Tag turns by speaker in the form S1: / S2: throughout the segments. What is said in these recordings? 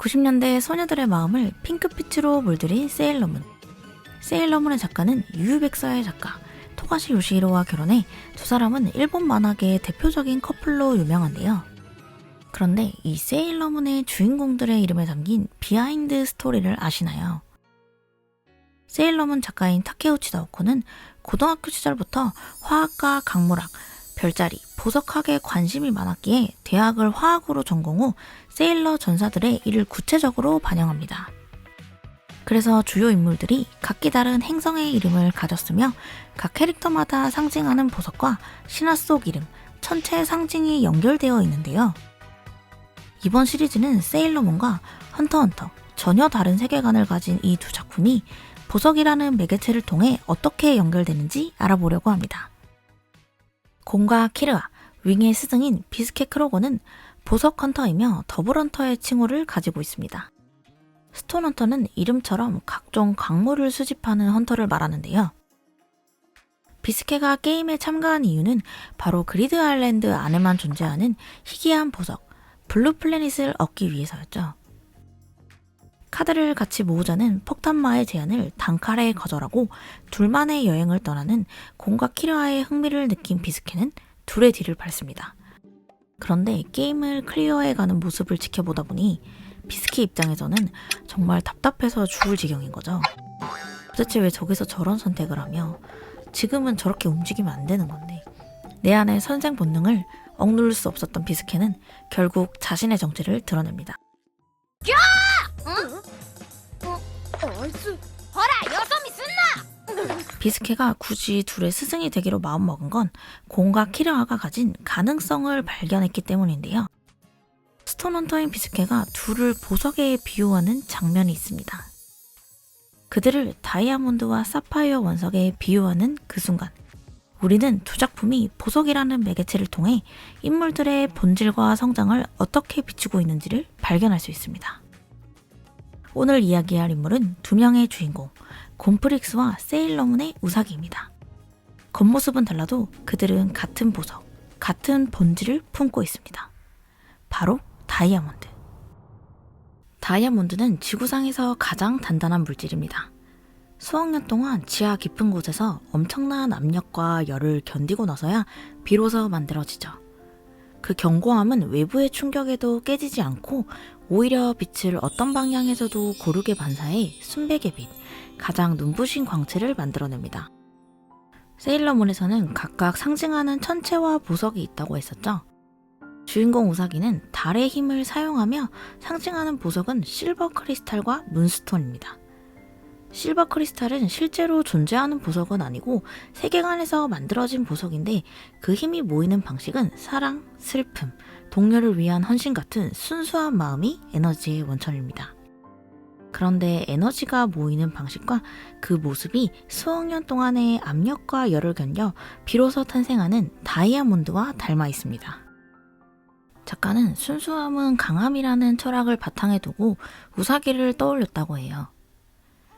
S1: 90년대 소녀들의 마음을 핑크빛으로 물들인 세일러문. 세일러문의 작가는 유유백서의 작가 토가시 요시히로와 결혼해 두 사람은 일본 만화계의 대표적인 커플로 유명한데요. 그런데 이 세일러문의 주인공들의 이름에 담긴 비하인드 스토리를 아시나요? 세일러문 작가인 타케우치 나오코는 고등학교 시절부터 화학과 강물학, 별자리, 보석학에 관심이 많았기에 대학을 화학으로 전공 후 세일러 전사들의 일을 구체적으로 반영합니다. 그래서 주요 인물들이 각기 다른 행성의 이름을 가졌으며 각 캐릭터마다 상징하는 보석과 신화 속 이름, 천체 상징이 연결되어 있는데요. 이번 시리즈는 세일러문과 헌터헌터, 전혀 다른 세계관을 가진 이 두 작품이 보석이라는 매개체를 통해 어떻게 연결되는지 알아보려고 합니다. 곤과 키르아, 윙의 스승인 비스케 크로고는 보석 헌터이며 더블 헌터의 칭호를 가지고 있습니다. 스톤 헌터는 이름처럼 각종 광물을 수집하는 헌터를 말하는데요. 비스케가 게임에 참가한 이유는 바로 그리드 아일랜드 안에만 존재하는 희귀한 보석, 블루 플래닛을 얻기 위해서였죠. 카드를 같이 모으자는 폭탄마의 제안을 단칼에 거절하고 둘만의 여행을 떠나는 곤과 키르아의 흥미를 느낀 비스케는 둘의 뒤를 밟습니다. 그런데 게임을 클리어해가는 모습을 지켜보다 보니 비스케 입장에서는 정말 답답해서 죽을 지경인 거죠. 도대체 왜 저기서 저런 선택을 하며 지금은 저렇게 움직이면 안 되는 건데. 내 안의 선생 본능을 억누를 수 없었던 비스케는 결국 자신의 정체를 드러냅니다. 비스케가 굳이 둘의 스승이 되기로 마음먹은 건 곤과 키르아가 가진 가능성을 발견했기 때문인데요. 스톤헌터인 비스케가 둘을 보석에 비유하는 장면이 있습니다. 그들을 다이아몬드와 사파이어 원석에 비유하는 그 순간, 우리는 두 작품이 보석이라는 매개체를 통해 인물들의 본질과 성장을 어떻게 비추고 있는지를 발견할 수 있습니다. 오늘 이야기할 인물은 두 명의 주인공, 곰프릭스와 세일러문의 우사기입니다. 겉모습은 달라도 그들은 같은 보석, 같은 본질을 품고 있습니다. 바로 다이아몬드. 다이아몬드는 지구상에서 가장 단단한 물질입니다. 수억 년 동안 지하 깊은 곳에서 엄청난 압력과 열을 견디고 나서야 비로소 만들어지죠. 그 견고함은 외부의 충격에도 깨지지 않고 오히려 빛을 어떤 방향에서도 고르게 반사해 순백의 빛, 가장 눈부신 광채를 만들어냅니다. 세일러문에서는 각각 상징하는 천체와 보석이 있다고 했었죠. 주인공 우사기는 달의 힘을 사용하며 상징하는 보석은 실버 크리스탈과 문스톤입니다. 실버 크리스탈은 실제로 존재하는 보석은 아니고 세계관에서 만들어진 보석인데 그 힘이 모이는 방식은 사랑, 슬픔, 동료를 위한 헌신 같은 순수한 마음이 에너지의 원천입니다. 그런데 에너지가 모이는 방식과 그 모습이 수억 년 동안의 압력과 열을 견뎌 비로소 탄생하는 다이아몬드와 닮아 있습니다. 작가는 순수함은 강함이라는 철학을 바탕에 두고 우사기를 떠올렸다고 해요.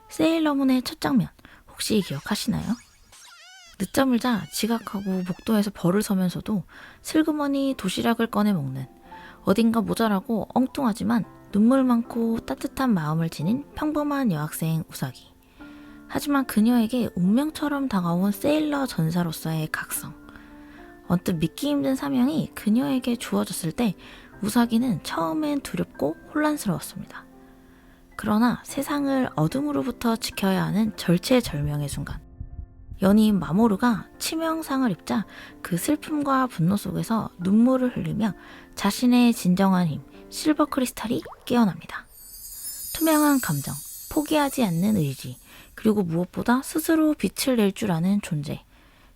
S1: 세일러문의 첫 장면 혹시 기억하시나요? 늦잠을 자 지각하고 복도에서 벌을 서면서도 슬그머니 도시락을 꺼내 먹는, 어딘가 모자라고 엉뚱하지만 눈물 많고 따뜻한 마음을 지닌 평범한 여학생 우사기. 하지만 그녀에게 운명처럼 다가온 세일러 전사로서의 각성. 언뜻 믿기 힘든 사명이 그녀에게 주어졌을 때 우사기는 처음엔 두렵고 혼란스러웠습니다. 그러나 세상을 어둠으로부터 지켜야 하는 절체절명의 순간, 연인 마모루가 치명상을 입자 그 슬픔과 분노 속에서 눈물을 흘리며 자신의 진정한 힘, 실버 크리스탈이 깨어납니다. 투명한 감정, 포기하지 않는 의지, 그리고 무엇보다 스스로 빛을 낼 줄 아는 존재.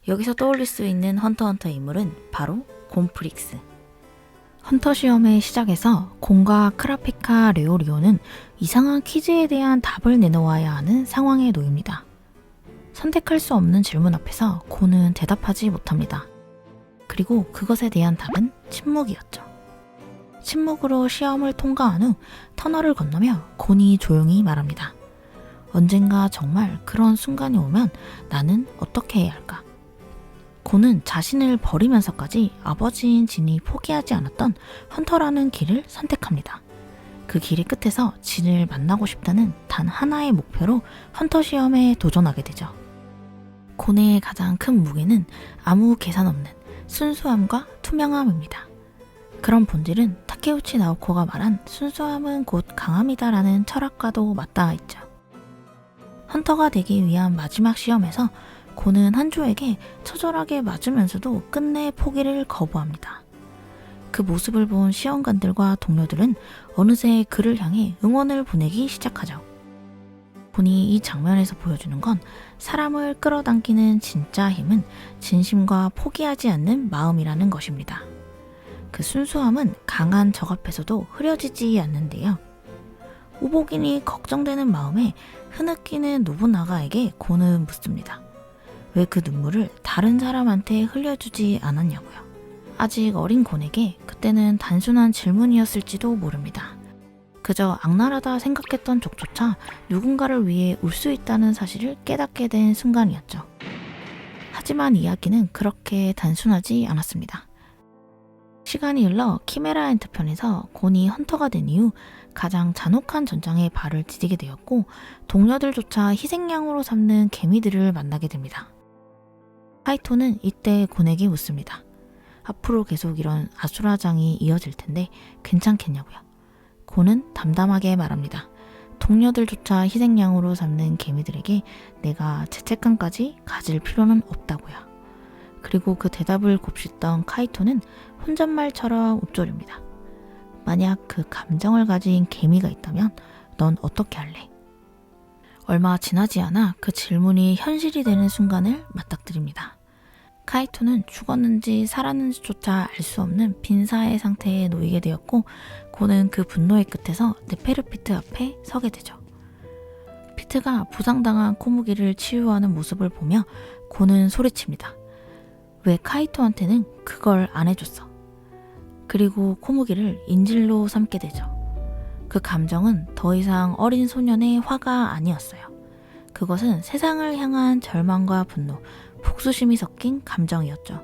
S1: 여기서 떠올릴 수 있는 헌터헌터의 인물은 바로 곰프릭스. 헌터 시험의 시작에서 곤과 크라페카 레오리오는 이상한 퀴즈에 대한 답을 내놓아야 하는 상황에 놓입니다. 선택할 수 없는 질문 앞에서 곤은 대답하지 못합니다. 그리고 그것에 대한 답은 침묵이었죠. 침묵으로 시험을 통과한 후 터널을 건너며 곤이 조용히 말합니다. 언젠가 정말 그런 순간이 오면 나는 어떻게 해야 할까? 곤은 자신을 버리면서까지 아버지인 진이 포기하지 않았던 헌터라는 길을 선택합니다. 그 길의 끝에서 진을 만나고 싶다는 단 하나의 목표로 헌터 시험에 도전하게 되죠. 고뇌의 가장 큰 무게는 아무 계산 없는 순수함과 투명함입니다. 그런 본질은 타케우치 나오코가 말한 순수함은 곧 강함이다라는 철학과도 맞닿아 있죠. 헌터가 되기 위한 마지막 시험에서 고는 한조에게 처절하게 맞으면서도 끝내 포기를 거부합니다. 그 모습을 본 시험관들과 동료들은 어느새 그를 향해 응원을 보내기 시작하죠. 곤이 이 장면에서 보여주는 건 사람을 끌어당기는 진짜 힘은 진심과 포기하지 않는 마음이라는 것입니다. 그 순수함은 강한 적 앞에서도 흐려지지 않는데요. 오복인이 걱정되는 마음에 흐느끼는 노부나가에게 곤은 묻습니다. 왜 그 눈물을 다른 사람한테 흘려주지 않았냐고요. 아직 어린 곤에게 그때는 단순한 질문이었을지도 모릅니다. 그저 악랄하다 생각했던 적조차 누군가를 위해 울 수 있다는 사실을 깨닫게 된 순간이었죠. 하지만 이야기는 그렇게 단순하지 않았습니다. 시간이 흘러 키메라 엔트 편에서 곤이 헌터가 된 이후 가장 잔혹한 전장에 발을 디디게 되었고 동료들조차 희생양으로 삼는 개미들을 만나게 됩니다. 카이토는 이때 곤에게 묻습니다. 앞으로 계속 이런 아수라장이 이어질 텐데 괜찮겠냐고요. 곤은 담담하게 말합니다. 동료들조차 희생양으로 삼는 개미들에게 내가 죄책감까지 가질 필요는 없다고요. 그리고 그 대답을 곱씹던 카이토는 혼잣말처럼 읊조립니다. 만약 그 감정을 가진 개미가 있다면 넌 어떻게 할래? 얼마 지나지 않아 그 질문이 현실이 되는 순간을 맞닥뜨립니다. 카이토는 죽었는지 살았는지조차 알 수 없는 빈사의 상태에 놓이게 되었고 곤은 그 분노의 끝에서 네페르피트 앞에 서게 되죠. 피트가 부상당한 코무기를 치유하는 모습을 보며 곤은 소리칩니다. 왜 카이토한테는 그걸 안 해줬어? 그리고 코무기를 인질로 삼게 되죠. 그 감정은 더 이상 어린 소년의 화가 아니었어요. 그것은 세상을 향한 절망과 분노, 복수심이 섞인 감정이었죠.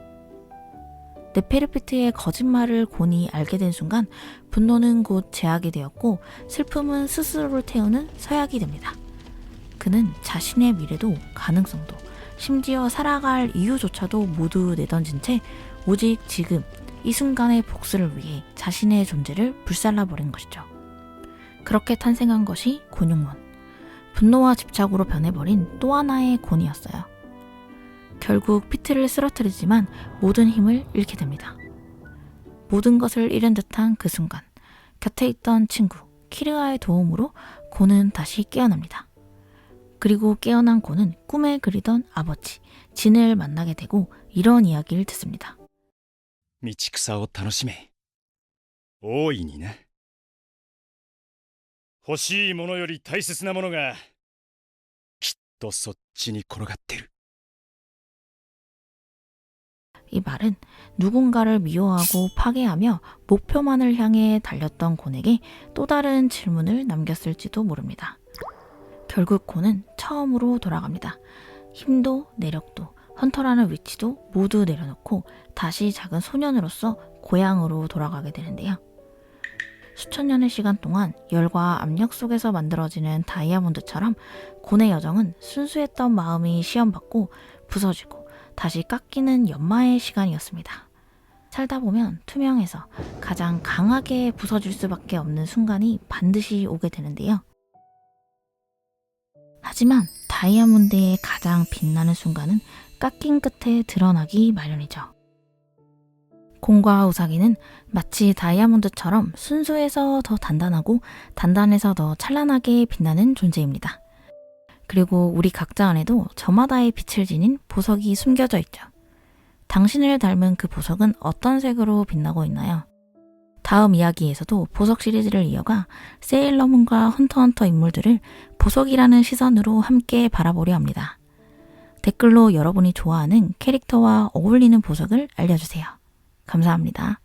S1: 네페르피트의 거짓말을 곤이 알게 된 순간 분노는 곧 제약이 되었고 슬픔은 스스로를 태우는 서약이 됩니다. 그는 자신의 미래도 가능성도 심지어 살아갈 이유조차도 모두 내던진 채 오직 지금 이 순간의 복수를 위해 자신의 존재를 불살라버린 것이죠. 그렇게 탄생한 것이 곤용문, 분노와 집착으로 변해버린 또 하나의 곤이었어요. 결국 피트를 쓰러뜨리지만 모든 힘을 잃게 됩니다. 모든 것을 잃은 듯한 그 순간 곁에 있던 친구 키르아의 도움으로 곤은 다시 깨어납니다. 그리고 깨어난 곤은 꿈에 그리던 아버지 진을 만나게 되고 이런 이야기를 듣습니다.
S2: 道草を楽しめ。大いにな。欲しいものより大切なものがきっとそっちに転がってる。
S1: 이 말은 누군가를 미워하고 파괴하며 목표만을 향해 달렸던 곤에게 또 다른 질문을 남겼을지도 모릅니다. 결국 곤은 처음으로 돌아갑니다. 힘도 내력도 헌터라는 위치도 모두 내려놓고 다시 작은 소년으로서 고향으로 돌아가게 되는데요. 수천 년의 시간 동안 열과 압력 속에서 만들어지는 다이아몬드처럼 곤의 여정은 순수했던 마음이 시험받고 부서지고 다시 깎이는 연마의 시간이었습니다. 살다 보면 투명해서 가장 강하게 부서질 수밖에 없는 순간이 반드시 오게 되는데요. 하지만 다이아몬드의 가장 빛나는 순간은 깎인 끝에 드러나기 마련이죠. 곤과 우사기는 마치 다이아몬드처럼 순수해서 더 단단하고 단단해서 더 찬란하게 빛나는 존재입니다. 그리고 우리 각자 안에도 저마다의 빛을 지닌 보석이 숨겨져 있죠. 당신을 닮은 그 보석은 어떤 색으로 빛나고 있나요? 다음 이야기에서도 보석 시리즈를 이어가 세일러문과 헌터헌터 인물들을 보석이라는 시선으로 함께 바라보려 합니다. 댓글로 여러분이 좋아하는 캐릭터와 어울리는 보석을 알려주세요. 감사합니다.